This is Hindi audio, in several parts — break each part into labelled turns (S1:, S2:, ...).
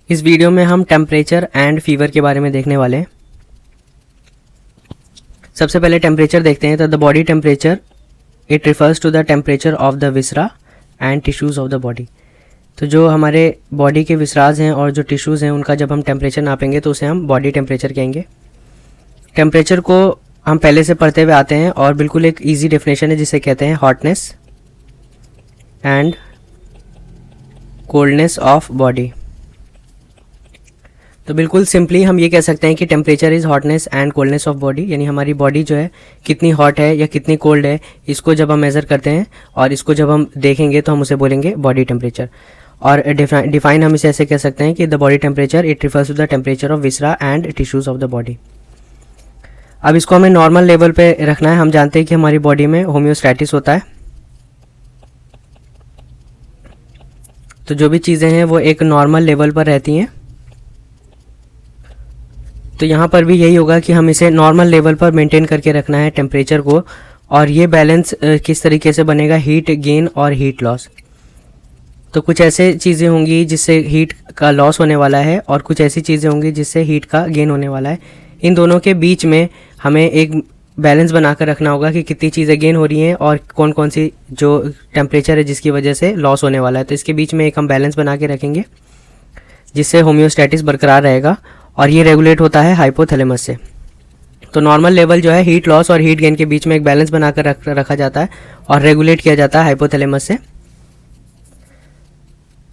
S1: इस वीडियो में हम टेम्परेचर एंड फीवर के बारे में देखने वाले हैं। सबसे पहले टेम्परेचर देखते हैं। तो the body temperature it refers to the temperature of the viscera and tissues of the body. तो जो हमारे बॉडी के विसराज हैं और जो टिश्यूज़ हैं उनका जब हम टेम्परेचर नापेंगे तो उसे हम बॉडी टेम्परेचर कहेंगे। टेम्परेचर को हम पहले से पढ़ते हुए आते हैं और बिल्कुल एक ईजी डेफिनेशन है जिसे कहते हैं hotness and coldness of body. तो बिल्कुल सिंपली हम ये कह सकते हैं कि temperature is hotness and coldness of body, यानी हमारी बॉडी जो है कितनी हॉट है या कितनी कोल्ड है, इसको जब हम मेज़र करते हैं और इसको जब हम देखेंगे तो हम उसे बोलेंगे बॉडी टेम्परेचर। और डिफाइन हम इसे ऐसे कह सकते हैं कि the body temperature it refers to the temperature of viscera and tissues of the body. अब इसको हमें नॉर्मल लेवल पे रखना है। हम जानते हैं कि हमारी बॉडी में होम्योस्टैटिस होता है, तो जो भी चीज़ें हैं वो एक नॉर्मल लेवल पर रहती हैं। तो यहाँ पर भी यही होगा कि हम इसे नॉर्मल लेवल पर मेंटेन करके रखना है टेम्परेचर को। और ये बैलेंस किस तरीके से बनेगा, हीट गेन और हीट लॉस। तो कुछ ऐसे चीज़ें होंगी जिससे हीट का लॉस होने वाला है और कुछ ऐसी चीज़ें होंगी जिससे हीट का गेन होने वाला है। इन दोनों के बीच में हमें एक बैलेंस बनाकर रखना होगा कि कितनी चीज़ें गेन हो रही हैं और कौन कौन सी जो टेम्परेचर है जिसकी वजह से लॉस होने वाला है। तो इसके बीच में एक हम बैलेंस बना के रखेंगे जिससे होम्योस्टैटिस बरकरार रहेगा और ये रेगुलेट होता है हाइपोथैलेमस से। तो नॉर्मल लेवल जो है हीट लॉस और हीट गेन के बीच में एक बैलेंस बनाकर रखा जाता है और रेगुलेट किया जाता है हाइपोथैलेमस से।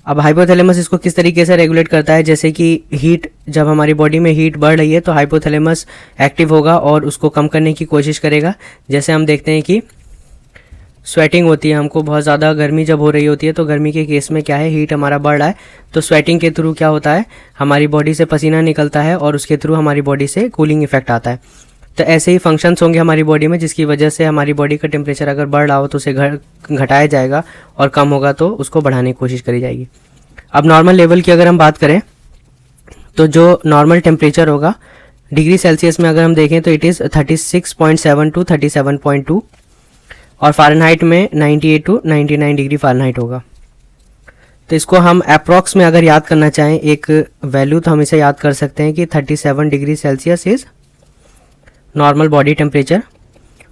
S1: अब हाइपोथैलेमस इसको किस तरीके से रेगुलेट करता है, जैसे कि हीट, जब हमारी बॉडी में हीट बढ़ रही है तो हाइपोथैलेमस एक्टिव होगा और उसको कम करने की कोशिश करेगा। जैसे हम देखते हैं कि स्वेटिंग होती है, हमको बहुत ज़्यादा गर्मी जब हो रही होती है तो गर्मी के केस में क्या है, हीट हमारा बढ़ रहा है, तो स्वेटिंग के थ्रू क्या होता है, हमारी बॉडी से पसीना निकलता है और उसके थ्रू हमारी बॉडी से कूलिंग इफेक्ट आता है। तो ऐसे ही फंक्शंस होंगे हमारी बॉडी में जिसकी वजह से हमारी बॉडी का टेम्परेचर अगर बढ़ रहा हो तो उसे घटाया जाएगा और कम होगा तो उसको बढ़ाने की कोशिश करी जाएगी। अब नॉर्मल लेवल की अगर हम बात करें तो जो नॉर्मल टेम्परेचर होगा डिग्री सेल्सियस में अगर हम देखें तो इट इज़ 36.7 टू 37.2 और फ़ारेनहाइट में 98 टू 99 डिग्री फ़ारेनहाइट होगा। तो इसको हम अप्रॉक्स में अगर याद करना चाहें एक वैल्यू तो हम इसे याद कर सकते हैं कि 37 degree Celsius is normal body temperature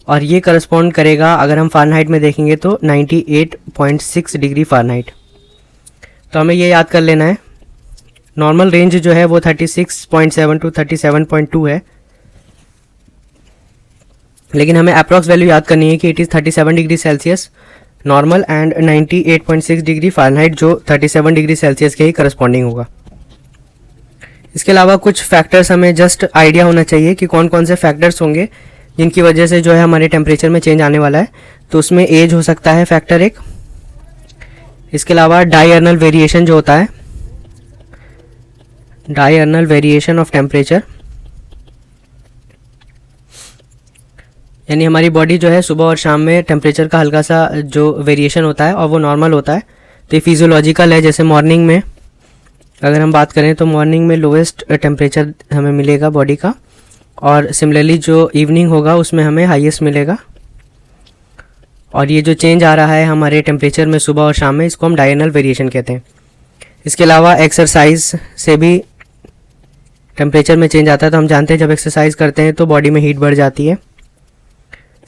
S1: और ये करस्पॉन्ड करेगा अगर हम फ़ारेनहाइट में देखेंगे तो 98.6 डिग्री फ़ारेनहाइट। तो हमें ये याद कर लेना है नॉर्मल रेंज जो है वो 36.7 टू 37.2 है, लेकिन हमें अप्रॉक्स वैल्यू याद करनी है कि it is 37 degree Celsius normal and 98.6 degree Fahrenheit जो 37 डिग्री सेल्सियस के ही करस्पॉन्डिंग होगा। इसके अलावा कुछ फैक्टर्स हमें जस्ट आइडिया होना चाहिए कि कौन कौन से फैक्टर्स होंगे जिनकी वजह से जो है हमारे टेम्परेचर में चेंज आने वाला है। तो उसमें एज हो सकता है फैक्टर एक। इसके अलावा डायर्नल वेरिएशन जो होता है, डायर्नल वेरिएशन ऑफ टेम्परेचर, यानी हमारी बॉडी जो है सुबह और शाम में टेम्परेचर का हल्का सा जो वेरिएशन होता है और वो नॉर्मल होता है। तो ये फिजियोलॉजिकल है। जैसे मॉर्निंग में अगर हम बात करें तो मॉर्निंग में लोवेस्ट टेम्परेचर हमें मिलेगा बॉडी का और सिमिलरली जो इवनिंग होगा उसमें हमें हाईएस्ट मिलेगा। और ये जो चेंज आ रहा है हमारे टेम्परेचर में सुबह और शाम में, इसको हम डायर्नल वेरिएशन कहते हैं। इसके अलावा एक्सरसाइज से भी टेम्परेचर में चेंज आता है। तो हम जानते हैं जब एक्सरसाइज करते हैं तो बॉडी में हीट बढ़ जाती है।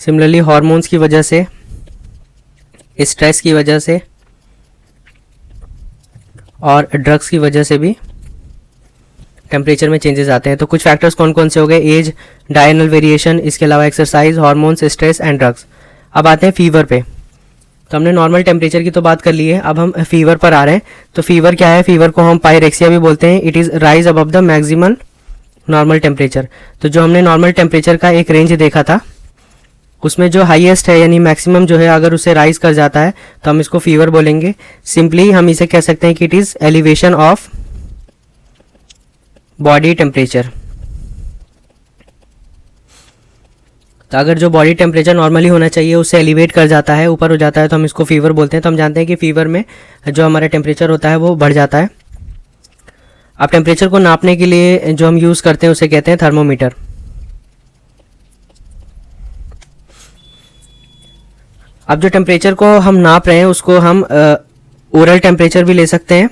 S1: सिमिलरली हार्मोन्स की वजह से, स्ट्रेस की वजह से और ड्रग्स की वजह से भी टेम्परेचर में चेंजेस आते हैं। तो कुछ फैक्टर्स कौन कौन से हो गए, एज, डायर्नल वेरिएशन, इसके अलावा exercise, hormones, stress and drugs. अब आते हैं फीवर पे। तो हमने नॉर्मल टेम्परेचर की तो बात कर ली है, अब हम फीवर पर आ रहे हैं। तो फीवर क्या है, फीवर को हम पायरेक्सिया भी बोलते हैं। It is rise above the maximum normal temperature. तो जो हमने नॉर्मल टेम्परेचर का एक रेंज देखा था उसमें जो हाईएस्ट है यानी मैक्सिमम जो है अगर उसे राइज कर जाता है तो हम इसको फीवर बोलेंगे। सिंपली हम इसे कह सकते हैं कि it is elevation of body temperature. तो अगर जो बॉडी टेम्परेचर नॉर्मली होना चाहिए उससे एलिवेट कर जाता है, ऊपर हो जाता है, तो हम इसको फीवर बोलते हैं। तो हम जानते हैं कि फीवर में जो हमारा टेम्परेचर होता है वो बढ़ जाता है। अब टेम्परेचर को नापने के लिए जो हम यूज़ करते हैं उसे कहते हैं थर्मोमीटर। अब जो टेम्परेचर को हम नाप रहे हैं उसको हम ओरल टेम्परेचर भी ले सकते हैं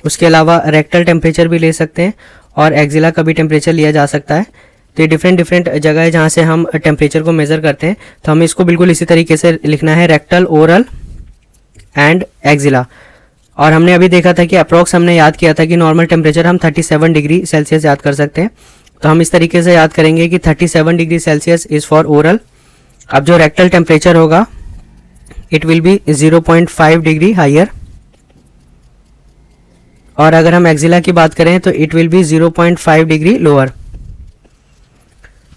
S1: उसके अलावा रेक्टल टेम्परेचर भी ले सकते हैं और एक्जिला का भी टेम्परेचर लिया जा सकता है। तो ये डिफरेंट जगह है जहाँ से हम टेम्परेचर को मेज़र करते हैं। तो हमें इसको बिल्कुल इसी तरीके से लिखना है, रेक्टल, ओरल एंड एक्जिला। और हमने अभी देखा था कि अप्रॉक्स हमने याद किया था कि नॉर्मल टेम्परेचर हम 37 डिग्री सेल्सियस याद कर सकते हैं। तो हम इस तरीके से याद करेंगे कि 37 degree Celsius is for oral. अब जो रेक्टल टेम्परेचर होगा it will be 0.5 degree higher, और अगर हम एक्जिला की बात करें तो it will be 0.5 degree lower.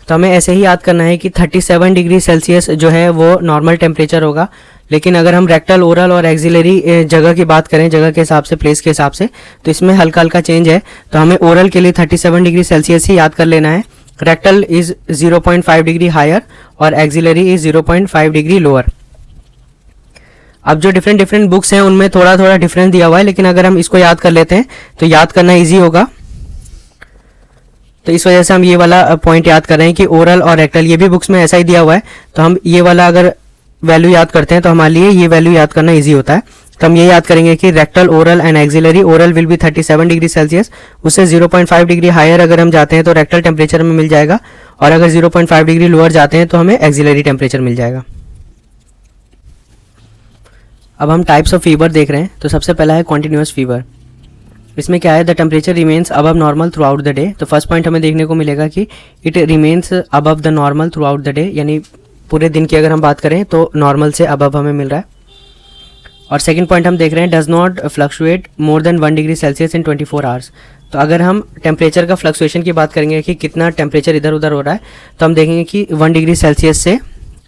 S1: तो हमें ऐसे ही याद करना है कि 37 डिग्री सेल्सियस जो है वो नॉर्मल टेम्परेचर होगा। लेकिन अगर हम रेक्टल, ओरल और एक्सिलरी जगह की बात करें, जगह के हिसाब से, प्लेस के हिसाब से, तो इसमें हल्का हल्का चेंज है। तो हमें ओरल के लिए 37 डिग्री सेल्सियस ही याद कर लेना है। रेक्टल इज 0.5 डिग्री हायर और एक्सिलरी इज 0.5 डिग्री लोअर। अब जो डिफरेंट बुक्स हैं उनमें थोड़ा थोड़ा डिफरेंस दिया हुआ है, लेकिन अगर हम इसको याद कर लेते हैं तो याद करना ईजी होगा। तो इस वजह से हम ये वाला पॉइंट याद कर रहे हैं कि ओरल और रेक्टल, ये भी बुक्स में ऐसा ही दिया हुआ है। तो हम ये वाला अगर वैल्यू याद करते हैं तो हमारे लिए ये वैल्यू याद करना ईजी होता है। तो हम ये याद करेंगे कि rectal, oral and axillary, oral will be 37 degree Celsius, उससे 0.5 डिग्री हायर अगर हम जाते हैं तो रेक्टल टेम्परेचर में मिल जाएगा, और अगर 0.5 डिग्री लोअर जाते हैं तो हमें एक्सिलरी टेम्परेचर मिल जाएगा। अब हम टाइप्स ऑफ फीवर देख रहे हैं। तो सबसे पहला है कॉन्टिन्यूअस फीवर। इसमें क्या है, the temperature remains above normal through out the day. तो फर्स्ट पॉइंट हमें देखने को मिलेगा कि it remains above the normal through out the day, यानी पूरे दिन की अगर हम बात करें तो नॉर्मल से अबव हमें मिल रहा है। और सेकंड पॉइंट हम देख रहे हैं, does not fluctuate more than 1 degree Celsius in 24 hours. तो अगर हम टेम्परेचर का फ्लक्चुएशन की बात करेंगे कि कितना टेम्परेचर इधर उधर हो रहा है, तो हम देखेंगे कि 1 डिग्री सेल्सियस से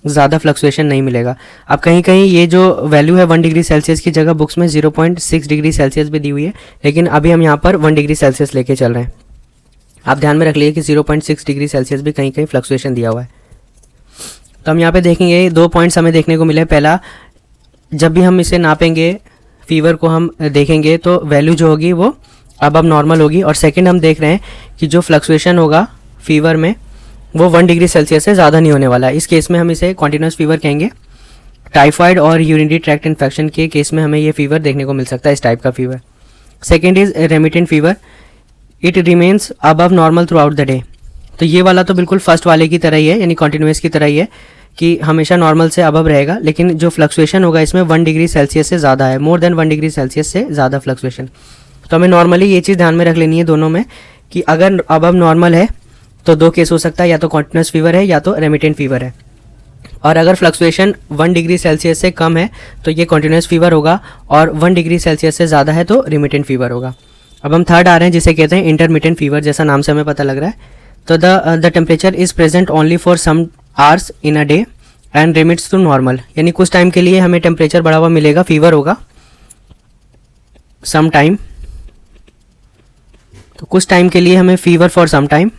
S1: ज़्यादा फ्लक्चुएशन नहीं मिलेगा। अब कहीं कहीं ये जो वैल्यू है 1 डिग्री सेल्सियस की जगह बुक्स में 0.6 डिग्री सेल्सियस भी दी हुई है, लेकिन अभी हम यहाँ पर 1 डिग्री सेल्सियस लेके चल रहे हैं। आप ध्यान में रख लीजिए कि 0.6 डिग्री सेल्सियस भी कहीं कहीं फ्लक्चुएशन दिया हुआ है। तो हम यहाँ पे देखेंगे 2 पॉइंट्स हमें देखने को मिले। पहला, जब भी हम इसे नापेंगे, फीवर को हम देखेंगे तो वैल्यू जो होगी वो अब नॉर्मल होगी। और सेकेंड, हम देख रहे हैं कि जो फ्लक्चुएशन होगा फीवर में वो 1 डिग्री सेल्सियस से ज़्यादा नहीं होने वाला है। इस केस में हम इसे कॉन्टिन्यूस फीवर कहेंगे। टाइफाइड और यूरिनरी ट्रैक्ट इन्फेक्शन के केस में हमें ये फीवर देखने को मिल सकता है, इस टाइप का fever. Second is remittent fever, it remains above normal through out the day. तो ये वाला तो बिल्कुल फर्स्ट वाले की तरह ही है, यानी कॉन्टिन्यूस की तरह ही है कि हमेशा नॉर्मल से अबव रहेगा, लेकिन जो फ्लक्चुएशन होगा इसमें 1 डिग्री सेल्सियस से ज़्यादा है, मोर देन 1 डिग्री सेल्सियस से ज़्यादा फ्लक्चुएशन। तो हमें नॉर्मली ये चीज़ ध्यान में रख लेनी है दोनों में कि अगर अबव नॉर्मल है तो 2 केस हो सकता है, या तो कॉन्टिन्यूस फीवर है या तो रेमिटेंट फीवर है। और अगर फ्लक्चुएशन 1 डिग्री सेल्सियस से कम है तो ये कॉन्टिन्यूस फीवर होगा, और 1 डिग्री सेल्सियस से ज़्यादा है तो रेमिटेंट फीवर होगा। अब हम थर्ड आ रहे हैं जिसे कहते हैं इंटरमिटेंट फीवर, जैसा नाम से हमें पता लग रहा है। तो the temperature is present only for some hours in a day and remits to normal, यानी कुछ टाइम के लिए हमें टेम्परेचर बढ़ा हुआ मिलेगा, फीवर होगा सम टाइम। तो कुछ टाइम के लिए हमें fever for some time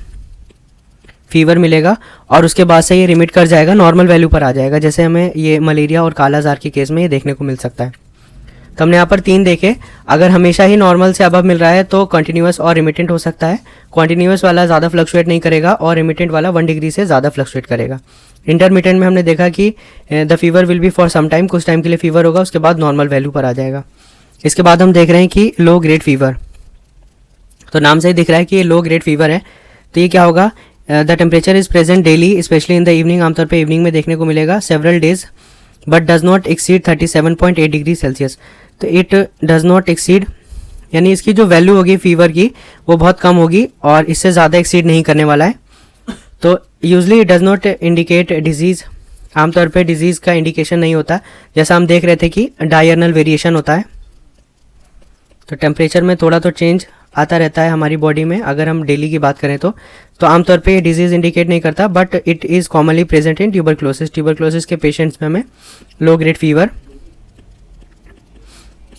S1: fever मिलेगा, और उसके बाद से ये रिमिट कर जाएगा, नॉर्मल वैल्यू पर आ जाएगा, जैसे हमें ये मलेरिया और कालाजार के केस में ये देखने को मिल सकता है। तो हमने यहाँ पर 3 देखे। अगर हमेशा ही नॉर्मल से अबव मिल रहा है तो कॉन्टिन्यूस और रिमिटेंट हो सकता है। कॉन्टिन्यूस वाला ज़्यादा फ्लक्चुएट नहीं करेगा और रिमिटेंट वाला 1 डिग्री से ज़्यादा फ्लक्चुएट करेगा। इंटरमिटेंट में हमने देखा कि the fever will be for some time, कुछ टाइम के लिए फीवर होगा, उसके बाद नॉर्मल वैल्यू पर आ जाएगा। इसके बाद हम देख रहे हैं कि लो ग्रेड फीवर। तो नाम से ही दिख रहा है कि ये लो ग्रेड फीवर है। तो ये क्या होगा, the temperature is present daily specially in the evening, आमतौर पे इवनिंग में देखने को मिलेगा, several days, but does not exceed 37.8 degree Celsius. तो इट डज नॉट एक्सीड, यानी इसकी जो वैल्यू होगी फीवर की वो बहुत कम होगी और इससे ज़्यादा एक्सीड नहीं करने वाला है। तो usually it does not indicate disease, आमतौर पे डिजीज़ का इंडिकेशन नहीं होता, जैसा हम देख रहे थे कि डायर्नल वेरिएशन होता है। तो टेम्परेचर में थोड़ा तो चेंज आता रहता है हमारी बॉडी में, अगर हम डेली की बात करें तो आमतौर पे डिजीज़ इंडिकेट नहीं करता, but it is commonly present in tuberculosis के पेशेंट्स में हमें लो ग्रेड फीवर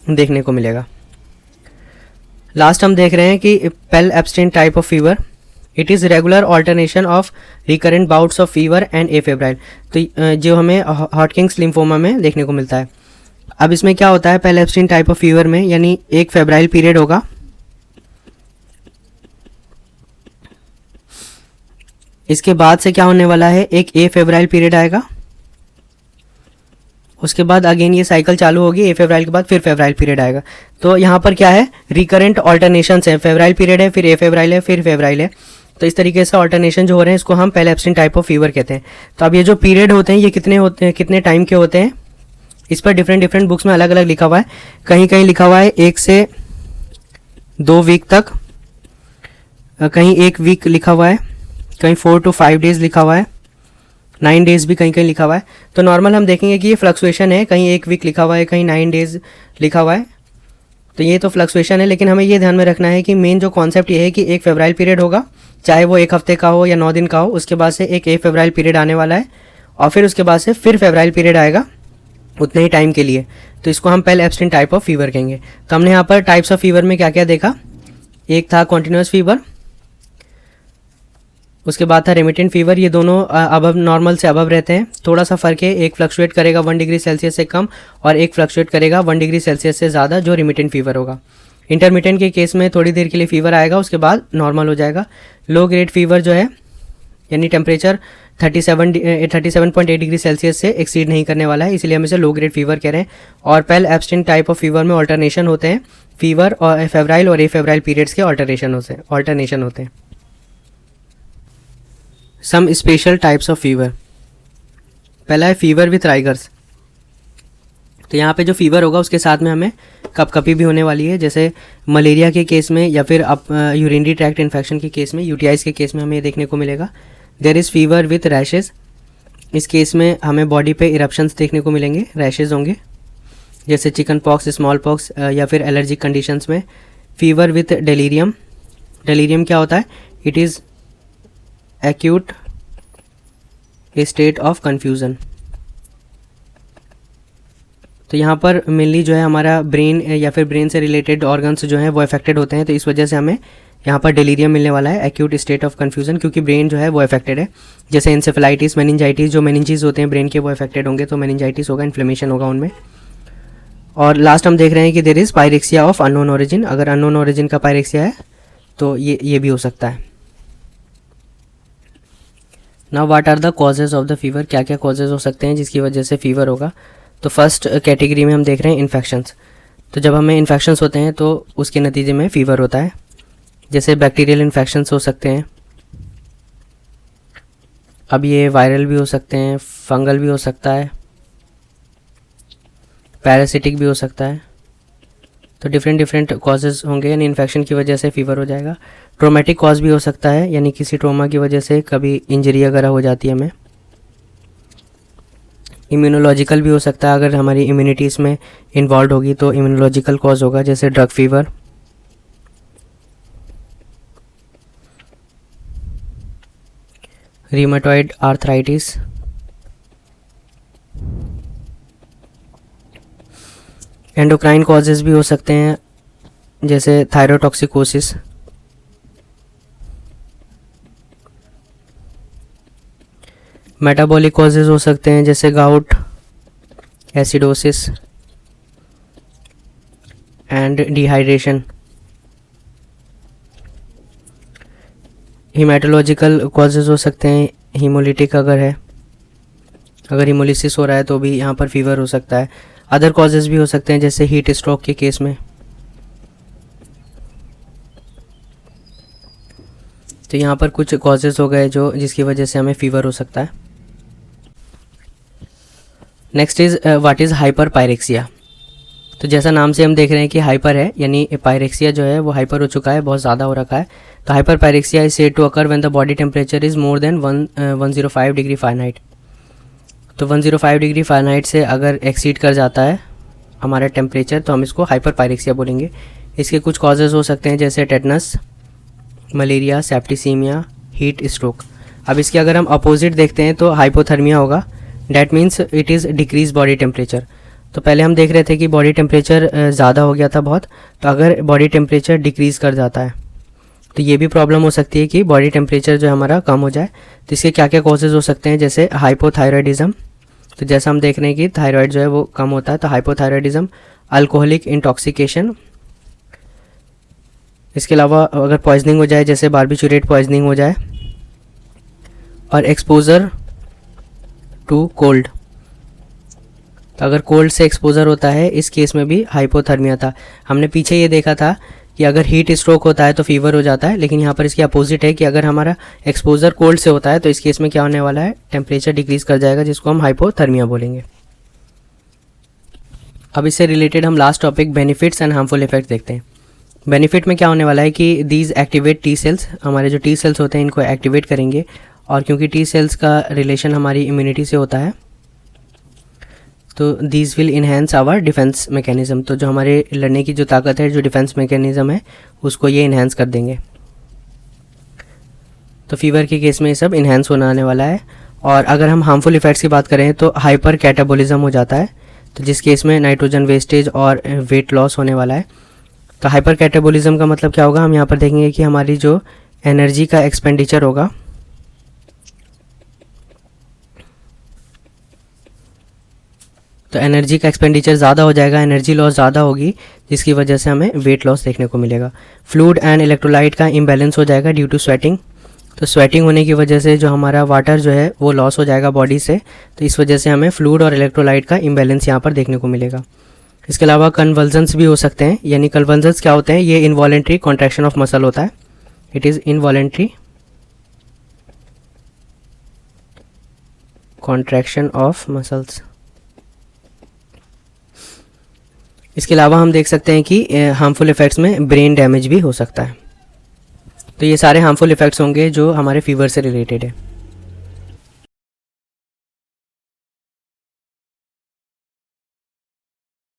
S1: देखने को मिलेगा। लास्ट हम देख रहे हैं कि Pel Ebstein type of fever, it is regular alternation of recurrent bouts of fever and afebrile. तो जो हमें हॉटकिंग्स लिम्फोमा में देखने को मिलता है। अब इसमें क्या होता है, पेल एब्स्टेन टाइप ऑफ फीवर में, यानी एक फेब्राइल पीरियड होगा, इसके बाद से क्या होने वाला है, एक ए फेब्राइल पीरियड आएगा, उसके बाद अगेन ये साइकिल चालू होगी, ए फेब्राइल के बाद फिर फेब्राइल पीरियड आएगा। तो यहाँ पर क्या है, रिकरेंट ऑल्टरनेशंस है, फेब्राइल पीरियड है, फिर ए फेब्राइल है, फिर फेब्राइल है। तो इस तरीके से ऑल्टरनेशन जो हो रहे हैं इसको हम पहले एब्सेंट टाइप ऑफ फीवर कहते हैं। तो अब ये जो पीरियड होते हैं ये कितने होते हैं, कितने टाइम के होते हैं, इस पर डिफरेंट बुक्स में अलग अलग लिखा हुआ है। कहीं कहीं लिखा हुआ है 1 से 2 वीक तक, कहीं 1 वीक लिखा हुआ है, कहीं 4 to 5 डेज लिखा हुआ है, 9 डेज भी कहीं कहीं लिखा हुआ है। तो नॉर्मल हम देखेंगे कि ये फ्लक्चुएशन है, कहीं 1 वीक लिखा हुआ है, कहीं 9 डेज लिखा हुआ है। तो ये तो फ्लक्चुएशन है, लेकिन हमें ये ध्यान में रखना है कि मेन जो कॉन्सेप्ट ये है कि एक फेब्राइल पीरियड होगा, चाहे वो 1 हफ्ते का हो या 9 दिन का हो, उसके बाद से एक फेब्राइल पीरियड आने वाला है और फिर उसके बाद से फिर फेब्राइल पीरियड आएगा उतने ही टाइम के लिए। तो इसको हम पहले एब्सेंट टाइप ऑफ फीवर कहेंगे। तो हमने यहाँ पर टाइप्स ऑफ फीवर में क्या क्या देखा, एक था कॉन्टिन्यूस फीवर, उसके बाद था रेमिटेंट फीवर। ये दोनों अबव नॉर्मल से अबव रहते हैं, थोड़ा सा फर्क है, एक फ्लक्चुएट करेगा 1 डिग्री सेल्सियस से कम और एक फ्लक्चुएट करेगा 1 डिग्री सेल्सियस से ज़्यादा, जो रेमिटेंट फीवर होगा। इंटरमिटेंट के केस में थोड़ी देर के लिए फीवर आएगा, उसके बाद नॉर्मल हो जाएगा। लो ग्रेड फीवर जो है यानी टेम्परेचर 37.8 डिग्री सेल्सियस से एक्सीड नहीं करने वाला है, इसलिए हम इसे लो ग्रेड फीवर कह रहे हैं। और पहले एब्सेंट टाइप ऑफ फीवर में ऑल्टरनेशन होते हैं, फीवर और फेब्राइल और ए फेब्राइल पीरियड्स के ऑल्टरनेशन होते हैं। Some special types of fever, पहला है फीवर विथ राइगर्स। तो यहाँ पे जो फीवर होगा उसके साथ में हमें कपकपी भी होने वाली है, जैसे मलेरिया के केस में या फिर यूरिनरी ट्रैक्ट इन्फेक्शन के केस में, यूटीआईज के केस में हमें ये देखने को मिलेगा। There is fever with rashes, इस केस में हमें बॉडी पे इरप्शंस देखने को मिलेंगे, रैशेज़ होंगे, जैसे चिकन पॉक्स, स्मॉल पॉक्स या फिर एलर्जिक कंडीशंस में। फीवर विथ डेलीरियम, डेलीरियम क्या होता है, it is acute state of confusion. तो यहाँ पर मेनली जो है हमारा ब्रेन या फिर ब्रेन से रिलेटेड ऑर्गन्स जो हैं वो अफेक्टेड होते हैं, तो इस वजह से हमें यहाँ पर डेलीरियम मिलने वाला है, एक्यूट स्टेट ऑफ कन्फ्यूजन, क्योंकि ब्रेन जो है वो अफेक्टेड है। जैसे इंसेफेलाइटिस, मेनिंजाइटिस, जो मेनिंजीज होते हैं ब्रेन के वो अफेक्टेड होंगे, तो मेनिंजाइटिस होगा, इन्फ्लेमेशन होगा उनमें। और लास्ट हम देख रहे हैं कि there is pyrexia of unknown origin, अगर अननोन ओरिजिन का पायरेक्सिया है तो ये भी हो सकता है। Now what are the causes of the fever, क्या क्या कॉजेज़ हो सकते हैं जिसकी वजह से फीवर होगा। तो फर्स्ट कैटेगरी में हम देख रहे हैं इन्फेक्शंस। तो जब हमें इन्फेक्शंस होते हैं तो उसके नतीजे में फ़ीवर होता है, जैसे बैक्टीरियल इन्फेक्शंस हो सकते हैं, अब ये वायरल भी हो सकते हैं, फंगल भी हो सकता है, पैरासिटिक भी हो सकता है। तो डिफरेंट कॉजेज़ होंगे, यानी इन्फेक्शन की वजह से फ़ीवर हो जाएगा। ट्रोमेटिक कॉज भी हो सकता है, यानी किसी ट्रोमा की वजह से कभी इंजरी वगैरह हो जाती है हमें। इम्यूनोलॉजिकल भी हो सकता है, अगर हमारी इम्यूनिटी इसमें इन्वॉल्व होगी तो इम्यूनोलॉजिकल कॉज होगा, जैसे drug fever. Rheumatoid arthritis, endocrine causes भी हो सकते हैं, जैसे थायरोटॉक्सिकोसिस। मेटाबॉलिक कॉजेज़ हो सकते हैं, जैसे gout, acidosis and dehydration. Haematological causes हो सकते हैं, हीमोलिटिक अगर हीमोलिसिस हो रहा है तो भी यहाँ पर फीवर हो सकता है। अदर कॉजेज़ भी हो सकते हैं, जैसे हीट स्ट्रोक के केस में। तो यहाँ पर कुछ कॉजेज़ हो गए जिसकी वजह से हमें फीवर हो सकता है। Next is what is hyper pyrexia. तो जैसा नाम से हम देख रहे हैं कि हाइपर है, यानी पायरेक्सिया जो है वो हाइपर हो चुका है, बहुत ज़्यादा हो रखा है। तो hyperpyrexia is said to occur when the body temperature is more than 105 degree Fahrenheit. तो 105 डिग्री फ़ारेनहाइट से अगर एक्सीड कर जाता है हमारा टेम्परेचर तो हम इसको हाइपर पायरेक्सिया बोलेंगे। इसके कुछ कॉजेज़ हो सकते हैं, जैसे tetanus, malaria, septicaemia, heat stroke. अब इसके अगर हम अपोजिट देखते हैं तो हाइपोथर्मिया होगा, that means it is decrease body temperature. तो पहले हम देख रहे थे कि बॉडी टेम्परेचर ज़्यादा हो गया था बहुत, तो अगर बॉडी टेम्परेचर डिक्रीज़ कर जाता है तो ये भी प्रॉब्लम हो सकती है कि बॉडी टेम्परेचर जो हमारा कम हो जाए। तो इसके क्या क्या कॉजेज़ हो सकते हैं, जैसे हाइपोथायरॉयडिज्म। तो जैसा हम देख रहे हैं कि थायराइड जो है वो कम होता है, तो हाइपोथायरॉयडिज्म। अल्कोहलिक इंटॉक्सिकेशन, इसके अलावा अगर पॉइजनिंग हो जाए, जैसे बार्बिचुरेट पॉइजनिंग हो जाए, और एक्सपोजर टू कोल्ड। तो अगर कोल्ड से एक्सपोजर होता है इस केस में भी हाइपोथर्मिया था। हमने पीछे ये देखा था कि अगर हीट स्ट्रोक होता है तो फीवर हो जाता है, लेकिन यहाँ पर इसके अपोजिट है कि अगर हमारा एक्सपोजर कोल्ड से होता है तो इस केस में क्या होने वाला है, टेम्परेचर डिक्रीज कर जाएगा, जिसको हम हाइपोथर्मिया बोलेंगे। अब इससे रिलेटेड हम last topic benefits and harmful effect देखते हैं। बेनिफिट में क्या होने वाला है कि दीज एक्टिवेट टी सेल्स, हमारे जो टी सेल्स होते हैं इनको एक्टिवेट करेंगे, और क्योंकि टी सेल्स का रिलेशन हमारी इम्यूनिटी से होता है तो these will enhance our defence mechanism. तो जो हमारे लड़ने की जो ताकत है, जो डिफेंस मैकेनिज्म है, उसको ये इन्हेंस कर देंगे। तो फीवर के केस में ये सब इन्हेंस होने आने वाला है। और अगर हम हार्मफुल इफेक्ट्स की बात करें तो हाइपर कैटाबोलिज्म हो जाता है, तो जिस केस में नाइट्रोजन वेस्टेज और वेट लॉस होने वाला है। तो हाइपर कैटाबोलिज्म का मतलब क्या होगा, हम यहाँ पर देखेंगे कि हमारी जो एनर्जी का एक्सपेंडिचर होगा, तो एनर्जी का एक्सपेंडिचर ज़्यादा हो जाएगा, एनर्जी लॉस ज़्यादा होगी, जिसकी वजह से हमें वेट लॉस देखने को मिलेगा। फ्लूइड एंड इलेक्ट्रोलाइट का इम्बैलेंस हो जाएगा ड्यू टू स्वेटिंग। तो स्वेटिंग होने की वजह से जो हमारा वाटर जो है वो लॉस हो जाएगा बॉडी से, तो इस वजह से हमें फ्लूइड और इलेक्ट्रोलाइट का इम्बैलेंस यहाँ पर देखने को मिलेगा। इसके अलावा कन्वल्जन्स भी हो सकते हैं। यानी कन्वल्जन्स क्या होते हैं, ये इनवॉलेंट्री कॉन्ट्रैक्शन ऑफ मसल होता है, it is involuntary contraction of muscles. इसके अलावा हम देख सकते हैं कि हार्मफुल इफ़ेक्ट्स में ब्रेन डैमेज भी हो सकता है। तो ये सारे हार्मफुल इफ़ेक्ट्स होंगे जो हमारे फीवर से रिलेटेड है।